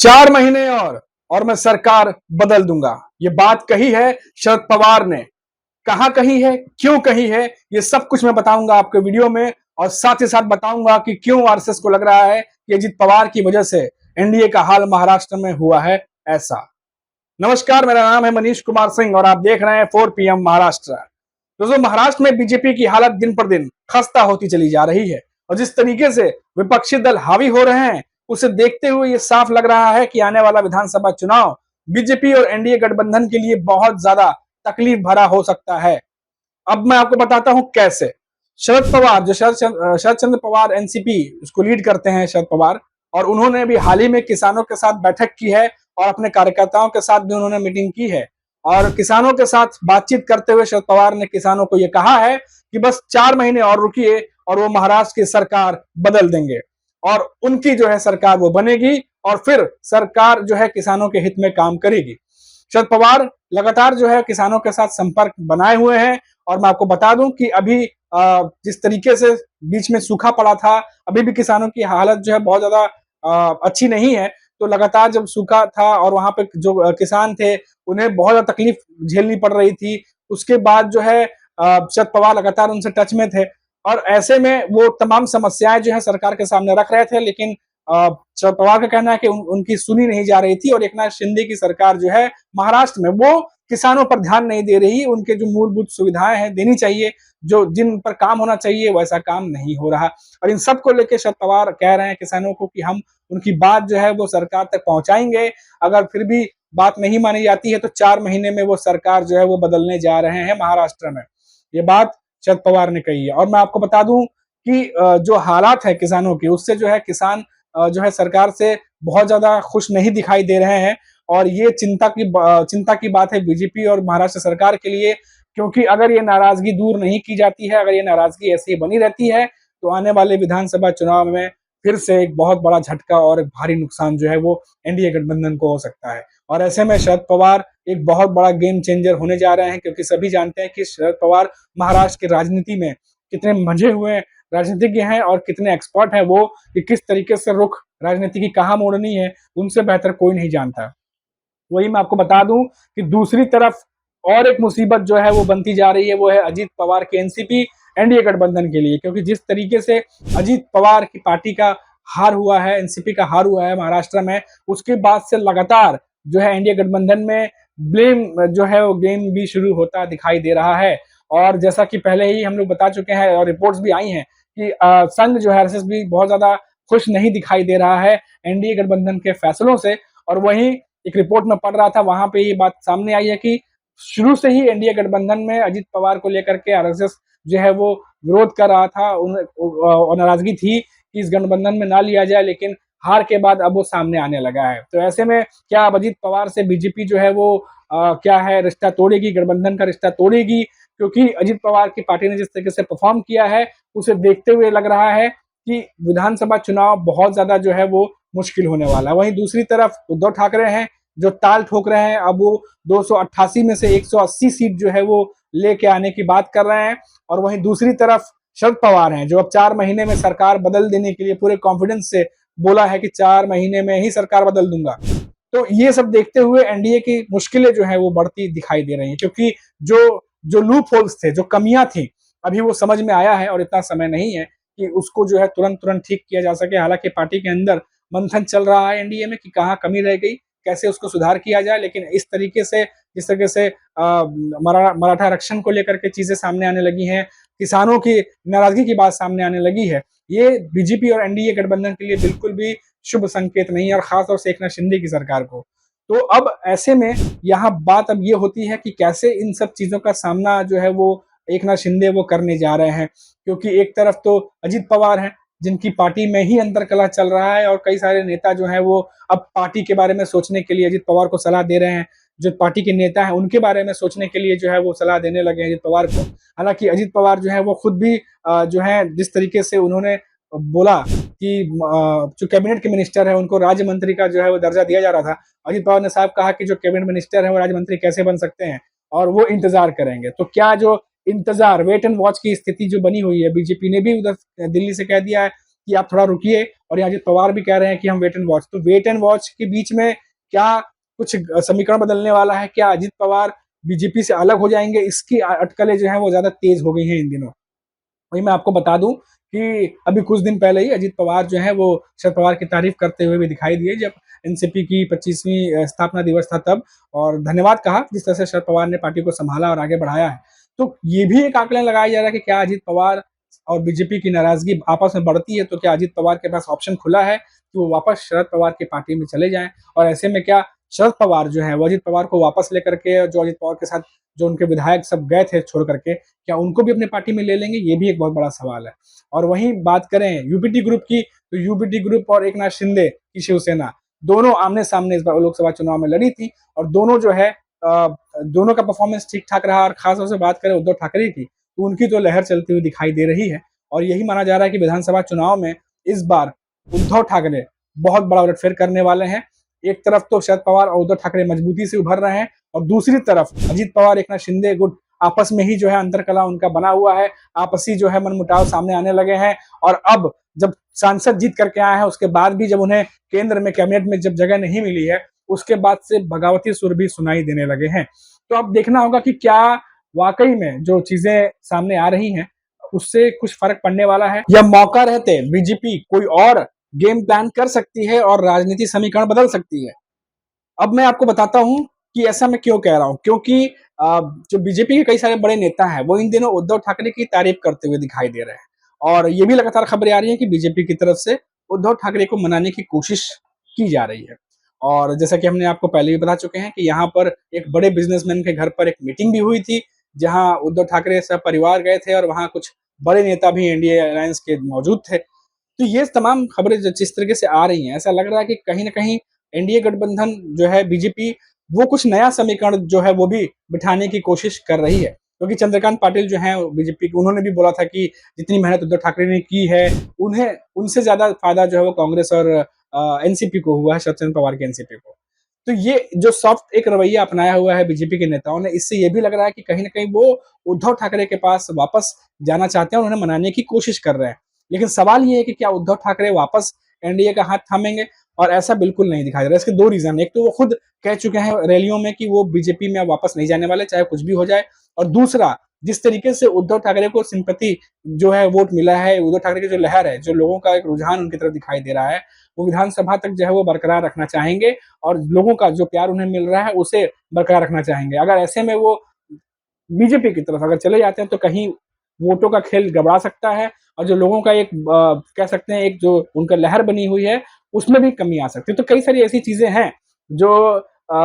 4 महीने और मैं सरकार बदल दूंगा। ये बात कही है शरद पवार ने। कहां कही है, क्यों कही है, ये सब कुछ मैं बताऊंगा आपके वीडियो में। और साथ ही साथ बताऊंगा कि क्यों आरएसएस को लग रहा है कि अजित पवार की वजह से एनडीए का हाल महाराष्ट्र में हुआ है ऐसा। नमस्कार, मेरा नाम है मनीष कुमार सिंह और आप देख रहे हैं 4 PM महाराष्ट्र। दोस्तों, महाराष्ट्र में बीजेपी की हालत दिन पर दिन खस्ता होती चली जा रही है और जिस तरीके से विपक्षी दल हावी हो रहे हैं, उसे देखते हुए ये साफ लग रहा है कि आने वाला विधानसभा चुनाव बीजेपी और एनडीए गठबंधन के लिए बहुत ज्यादा तकलीफ भरा हो सकता है। अब मैं आपको बताता हूं कैसे। शरद पवार, जो शरद चंद्र पवार एनसीपी उसको लीड करते हैं शरद पवार, और उन्होंने भी हाल ही में किसानों के साथ बैठक की है और अपने कार्यकर्ताओं के साथ भी उन्होंने मीटिंग की है। और किसानों के साथ बातचीत करते हुए शरद पवार ने किसानों को यह कहा है कि बस 4 महीने और रुकिए और वो महाराष्ट्र की सरकार बदल देंगे और उनकी जो है सरकार वो बनेगी और फिर सरकार जो है किसानों के हित में काम करेगी। शरद पवार लगातार जो है किसानों के साथ संपर्क बनाए हुए हैं और मैं आपको बता दूं कि अभी जिस तरीके से बीच में सूखा पड़ा था, अभी भी किसानों की हालत जो है बहुत ज्यादा अच्छी नहीं है। तो लगातार जब सूखा था और वहां पे जो किसान थे उन्हें बहुत ज्यादा तकलीफ झेलनी पड़ रही थी, उसके बाद जो है शरद पवार लगातार उनसे टच में थे और ऐसे में वो तमाम समस्याएं जो है सरकार के सामने रख रहे थे। लेकिन शरद पवार का कहना है कि उनकी सुनी नहीं जा रही थी और एकनाथ शिंदे की सरकार जो है महाराष्ट्र में वो किसानों पर ध्यान नहीं दे रही। उनके जो मूलभूत सुविधाएं हैं देनी चाहिए, जो जिन पर काम होना चाहिए वैसा काम नहीं हो रहा। और इन सब को लेकर शरद पवार कह रहे हैं किसानों को कि हम उनकी बात जो है वो सरकार तक पहुंचाएंगे। अगर फिर भी बात नहीं मानी जाती है तो 4 महीने में वो सरकार जो है वो बदलने जा रहे हैं महाराष्ट्र में। ये बात शरद पवार ने कही है। और मैं आपको बता दूं कि जो हालात है किसानों की, उससे जो है किसान जो है सरकार से बहुत ज्यादा खुश नहीं दिखाई दे रहे हैं और ये चिंता की बात है बीजेपी और महाराष्ट्र सरकार के लिए, क्योंकि अगर ये नाराजगी दूर नहीं की जाती है, अगर ये नाराजगी ऐसी बनी रहती है तो आने वाले विधानसभा चुनाव में फिर से एक बहुत बड़ा झटका और एक भारी नुकसान जो है वो एनडीए गठबंधन को हो सकता है। और ऐसे में शरद पवार एक बहुत बड़ा गेम चेंजर होने जा रहे हैं, क्योंकि सभी जानते हैं कि शरद पवार महाराष्ट्र की राजनीति में कितने मंझे हुए राजनीतिज्ञ हैं और कितने एक्सपर्ट हैं वो, कि किस तरीके से रुख राजनीति की कहाँ मोड़नी है उनसे बेहतर कोई नहीं जानता। वही मैं आपको बता दूं कि दूसरी तरफ और एक मुसीबत जो है वो बनती जा रही है, वो है अजीत पवार के एनसीपी एनडीए गठबंधन के लिए। क्योंकि जिस तरीके से अजीत पवार की पार्टी का हार हुआ है, एनसीपी का हार हुआ है महाराष्ट्र में, उसके बाद से लगातार जो है एनडीए गठबंधन में ब्लेम जो है वो गेम भी शुरू होता दिखाई दे रहा है। और जैसा कि पहले ही हम लोग बता चुके हैं और रिपोर्ट्स भी आई हैं कि संघ जो है आरएसएस भी बहुत ज्यादा खुश नहीं दिखाई दे रहा है एनडीए गठबंधन के फैसलों से। और वहीं एक रिपोर्ट में पढ़ रहा था, वहां पे ये बात सामने आई है कि शुरू से ही एनडीए गठबंधन में अजित पवार को लेकर के आरएसएस जो है वो विरोध कर रहा था, और नाराजगी थी कि इस गठबंधन में ना लिया जाए, लेकिन हार के बाद अब वो सामने आने लगा है। तो ऐसे में क्या अब अजित पवार से बीजेपी जो है वो क्या है रिश्ता तोड़ेगी, गठबंधन का रिश्ता तोड़ेगी? क्योंकि अजित पवार की पार्टी ने जिस तरीके से परफॉर्म किया है उसे देखते हुए लग रहा है कि विधानसभा चुनाव बहुत ज्यादा जो है वो मुश्किल होने वाला है। वहीं दूसरी तरफ उद्धव ठाकरे हैं जो ताल ठोक रहे हैं, अब वो 288 में से 180 सीट जो है वो लेके आने की बात कर रहे हैं। और वहीं दूसरी तरफ शरद पवार हैं जो अब 4 महीने में सरकार बदल देने के लिए पूरे कॉन्फिडेंस से बोला है कि 4 महीने में ही सरकार बदल दूंगा। तो ये सब देखते हुए एनडीए की मुश्किलें जो है वो बढ़ती दिखाई दे रही हैं, क्योंकि जो जो लूप होल्स थे, जो कमियां थी, अभी वो समझ में आया है और इतना समय नहीं है कि उसको जो है तुरंत तुरंत ठीक किया जा सके। हालांकि पार्टी के अंदर मंथन चल रहा है एनडीए में कि कहाँ कमी रह गई, कैसे उसको सुधार किया जाए। लेकिन इस तरीके से जिस तरीके से मराठा आरक्षण को लेकर के चीजें सामने आने लगी हैं, किसानों की नाराजगी की बात सामने आने लगी है, ये बीजेपी और एनडीए गठबंधन के लिए बिल्कुल भी शुभ संकेत नहीं है, और खासतौर से एकनाथ शिंदे की सरकार को। तो अब ऐसे में यहाँ बात अब ये होती है कि कैसे इन सब चीजों का सामना जो है वो एकनाथ शिंदे वो करने जा रहे हैं। क्योंकि एक तरफ तो अजित पवार हैं जिनकी पार्टी में ही अंतरकलह चल रहा है और कई सारे नेता जो हैं वो अब पार्टी के बारे में सोचने के लिए अजित पवार को सलाह दे रहे हैं। जो पार्टी के नेता हैं उनके बारे में सोचने के लिए जो है वो सलाह देने लगे हैं अजित पवार को। हालांकि अजित पवार जो है वो खुद भी जो है जिस तरीके से उन्होंने बोला कि जो कैबिनेट के मिनिस्टर है उनको राज्य मंत्री का जो है वो दर्जा दिया जा रहा था, अजित पवार ने साफ कहा कि जो कैबिनेट मिनिस्टर है वो राज्य मंत्री कैसे बन सकते हैं और वो इंतजार करेंगे। तो क्या जो इंतजार, वेट एंड वॉच की स्थिति जो बनी हुई है, बीजेपी ने भी उधर दिल्ली से कह दिया है कि आप थोड़ा रुकिए, और यहाँ अजित पवार भी कह रहे हैं कि हम वेट एंड वॉच। तो वेट एंड वॉच के बीच में क्या कुछ समीकरण बदलने वाला है? क्या अजित पवार बीजेपी से अलग हो जाएंगे? इसकी अटकलें जो हैं वो ज्यादा तेज हो गई हैं इन दिनों। वही मैं आपको बता दूं कि अभी कुछ दिन पहले ही अजित पवार जो है वो शरद पवार की तारीफ करते हुए भी दिखाई दिए, जब एनसीपी की 25वीं स्थापना दिवस था तब, और धन्यवाद कहा जिस तरह से शरद पवार ने पार्टी को संभाला और आगे बढ़ाया है। तो ये भी एक आकलन लगाया जा रहा है कि क्या अजित पवार और बीजेपी की नाराजगी आपस में बढ़ती है तो क्या अजित पवार के पास ऑप्शन खुला है कि वो वापस शरद पवार की पार्टी में चले जाएं, और ऐसे में क्या शरद पवार जो है वो अजित पवार को वापस लेकर के, जो अजित पवार के साथ जो उनके विधायक सब गए थे छोड़ करके, क्या उनको भी अपनी पार्टी में ले लेंगे? ये भी एक बहुत बड़ा सवाल है। और वहीं बात करें यूपीटी ग्रुप की, तो यूपीटी ग्रुप और एकनाथ शिंदे की शिवसेना दोनों आमने सामने इस बार लोकसभा चुनाव में लड़ी थी, और दोनों जो है दोनों का परफॉर्मेंस ठीक ठाक रहा। और खासतौर से बात करें उद्धव ठाकरे की, तो उनकी तो लहर चलती हुई दिखाई दे रही है, और यही माना जा रहा है कि विधानसभा चुनाव में इस बार उद्धव ठाकरे बहुत बड़ा उलटफेर करने वाले हैं। एक तरफ तो शरद पवार और उद्धव ठाकरे मजबूती से उभर रहे हैं, और दूसरी तरफ अजित पवार एकनाथ शिंदे गुट आपस में ही जो है अंतरकला उनका बना हुआ है, आपसी जो है मनमुटाव सामने आने लगे हैं। और अब जब सांसद जीत करके आए हैं, उसके बाद भी जब उन्हें केंद्र में कैबिनेट में जब जगह नहीं मिली है, उसके बाद से बगावती सुर भी सुनाई देने लगे हैं। तो अब देखना होगा कि क्या वाकई में जो चीजें सामने आ रही हैं उससे कुछ फर्क पड़ने वाला है, या मौका रहते बीजेपी कोई और गेम प्लान कर सकती है और राजनीति समीकरण बदल सकती है। अब मैं आपको बताता हूं कि ऐसा मैं क्यों कह रहा हूं, क्योंकि जो बीजेपी के कई सारे बड़े नेता हैं वो इन दिनों उद्धव ठाकरे की तारीफ करते हुए दिखाई दे रहे हैं, और ये भी लगातार खबरें आ रही हैं कि बीजेपी की तरफ से उद्धव ठाकरे को मनाने की कोशिश की जा रही है। और जैसा कि हमने आपको पहले भी बता चुके हैं कि यहाँ पर एक बड़े बिजनेसमैन के घर पर एक मीटिंग भी हुई थी, जहां उद्धव ठाकरे सब परिवार गए थे, और वहां कुछ बड़े नेता भी एनडीए अलायंस के मौजूद थे। तो ये तमाम खबरें जिस तरीके से आ रही हैं, ऐसा लग रहा है कि कहीं ना कहीं एनडीए गठबंधन जो है बीजेपी, वो कुछ नया समीकरण जो है वो भी बिठाने की कोशिश कर रही है। क्योंकि चंद्रकांत पाटिल जो है बीजेपी के, उन्होंने भी बोला था कि जितनी मेहनत उद्धव ठाकरे ने की है, उन्हें उनसे ज्यादा फायदा जो है वो कांग्रेस और एनसीपी को हुआ है, शरद चंद्र पवार के एनसीपी को। तो ये जो सॉफ्ट एक रवैया अपनाया हुआ है बीजेपी के नेताओं ने, इससे ये भी लग रहा है कि कहीं ना कहीं वो उद्धव ठाकरे के पास वापस जाना चाहते हैं और उन्हें मनाने की कोशिश कर रहे हैं। लेकिन सवाल ये है कि क्या उद्धव ठाकरे वापस एनडीए का हाथ थामेंगे? और ऐसा बिल्कुल नहीं दिखाई दे रहा है। इसके दो रीजन, एक तो वो खुद कह चुके हैं रैलियों में कि वो बीजेपी में वापस नहीं जाने वाले, चाहे कुछ भी हो जाए। और दूसरा, जिस तरीके से उद्धव ठाकरे को सिंपैथी जो है वोट मिला है, उद्धव ठाकरे की जो लहर है, जो लोगों का एक रुझान उनकी तरफ दिखाई दे रहा है, वो विधानसभा तक जो है वो बरकरार रखना चाहेंगे, और लोगों का जो प्यार उन्हें मिल रहा है उसे बरकरार रखना चाहेंगे। अगर ऐसे में वो बीजेपी की तरफ अगर चले जाते हैं तो कहीं वोटों का खेल गड़बड़ा सकता है, और जो लोगों का एक कह सकते हैं एक जो उनका लहर बनी हुई है उसमें भी कमी आ सकती है। तो कई सारी ऐसी चीजें हैं जो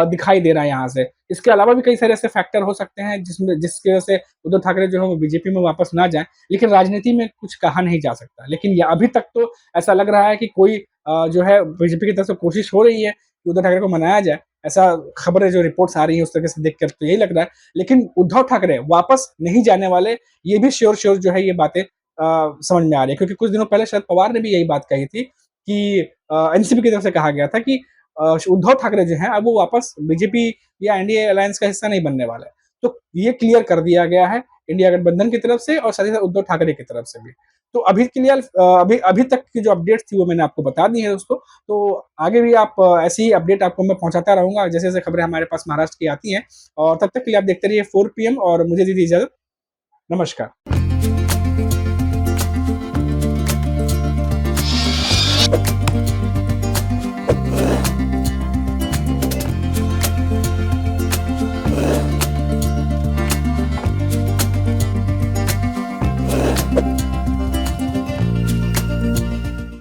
दिखाई दे रहा है यहाँ से। इसके अलावा भी कई सारे ऐसे फैक्टर हो सकते हैं जिसकी वजह से उद्धव ठाकरे जो है वो बीजेपी में वापस ना जाए। लेकिन राजनीति में कुछ कहा नहीं जा सकता। लेकिन ये अभी तक तो ऐसा लग रहा है कि कोई जो है बीजेपी की तरफ से कोशिश हो रही है कि उद्धव ठाकरे को मनाया जाए। ऐसा खबरें जो रिपोर्ट्स आ रही हैं उस तरह से देखकर तो यही लग रहा है। लेकिन उद्धव ठाकरे वापस नहीं जाने वाले, ये भी श्योर श्योर जो है ये बातें समझ में आ रही है। क्योंकि कुछ दिनों पहले शरद पवार ने भी यही बात कही थी कि एनसीपी की तरफ से कहा गया था कि उद्धव ठाकरे जो है अब वो वापस बीजेपी या एनडीए अलायंस का हिस्सा नहीं बनने वाला है। तो ये क्लियर कर दिया गया है इंडिया गठबंधन की तरफ से और साथ ही साथ उद्धव ठाकरे की तरफ से भी। तो अभी क्लियर अभी तक की जो अपडेट थी वो मैंने आपको बता दी है दोस्तों। तो आगे भी आप ऐसी ही अपडेट आपको मैं पहुंचाता रहूंगा जैसे जैसे खबरें हमारे पास महाराष्ट्र की आती हैं। और तब तक के लिए आप देखते रहिए 4 PM और मुझे दीजिए इजाजत। नमस्कार।